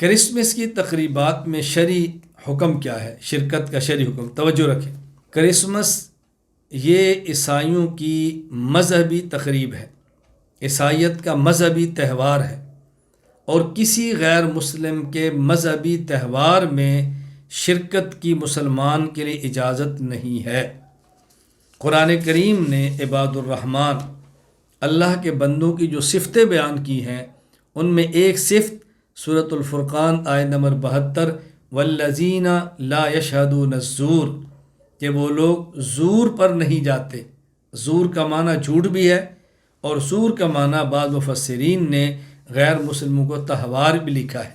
Christmas کی تقریبات میں شرعی حکم کیا ہے؟ شرکت کا شرعی حکم، توجہ رکھیں۔ کرسمس یہ عیسائیوں کی مذہبی تقریب ہے، عیسائیت کا مذہبی تہوار ہے، اور کسی غیر مسلم کے مذہبی تہوار میں شرکت کی مسلمان کے لیے اجازت نہیں ہے۔ قرآن کریم نے عباد الرحمن اللہ کے بندوں کی جو صفتیں بیان کی ہیں، ان میں ایک صفت سورۃ الفرقان آیت نمبر 72 والذین لا یشہدون الزور، کہ وہ لوگ زور پر نہیں جاتے۔ زور کا معنی جھوٹ بھی ہے، اور زور کا معنی بعض مفسرین نے غیر مسلموں کو تہوار بھی لکھا ہے،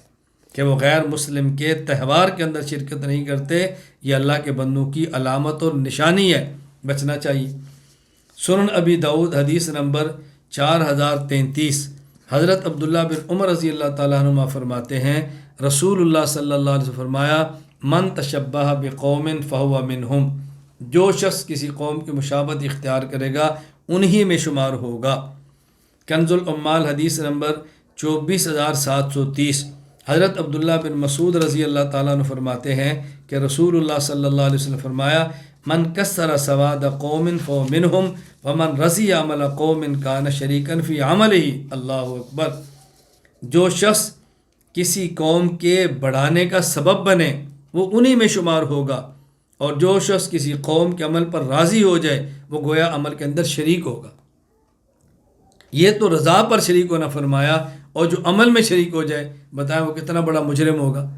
کہ وہ غیر مسلم کے تہوار کے اندر شرکت نہیں کرتے۔ یہ اللہ کے بندوں کی علامت اور نشانی ہے، بچنا چاہیے۔ سنن ابی داؤد حدیث نمبر 4033، حضرت عبداللہ بن عمر رضی اللہ تعالیٰ عنہما فرماتے ہیں، رسول اللہ صلی اللہ علیہ وسلم فرمایا، من تشبہ بقوم فہو منہم، جو شخص کسی قوم کی مشابہت اختیار کرے گا انہی میں شمار ہوگا۔ کنز العمال حدیث نمبر 24730، حضرت عبداللہ بن مسعود رضی اللہ تعالیٰ عنہ فرماتے ہیں کہ رسول اللہ صلی اللہ علیہ وسلم فرمایا، من کسر سواد قوم فهو منہم ومن رضی عمل قوم کان شریکا فی عملہ۔ اللہ اکبر۔ جو شخص کسی قوم کے بڑھانے کا سبب بنے وہ انہی میں شمار ہوگا، اور جو شخص کسی قوم کے عمل پر راضی ہو جائے وہ گویا عمل کے اندر شریک ہوگا۔ یہ تو رضا پر شریک ہونا فرمایا، اور جو عمل میں شریک ہو جائے بتائیں وہ کتنا بڑا مجرم ہوگا۔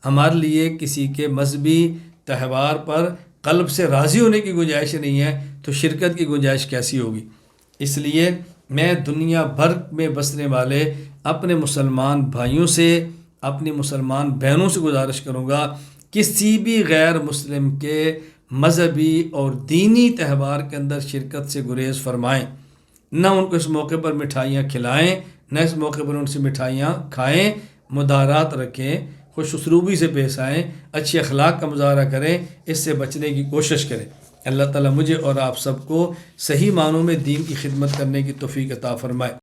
ہمارے لیے کسی کے مذہبی تہوار پر قلب سے راضی ہونے کی گنجائش نہیں ہے، تو شرکت کی گنجائش کیسی ہوگی؟ اس لیے میں دنیا بھر میں بسنے والے اپنے مسلمان بھائیوں سے، اپنی مسلمان بہنوں سے گزارش کروں گا، کسی بھی غیر مسلم کے مذہبی اور دینی تہوار کے اندر شرکت سے گریز فرمائیں۔ نہ ان کو اس موقع پر مٹھائیاں کھلائیں، نہ اس موقع پر ان سے مٹھائیاں کھائیں۔ مدارات رکھیں، خوش اسلوبی سے پیش آئیں، اچھے اخلاق کا مظاہرہ کریں، اس سے بچنے کی کوشش کریں۔ اللہ تعالیٰ مجھے اور آپ سب کو صحیح معنوں میں دین کی خدمت کرنے کی توفیق عطا فرمائے۔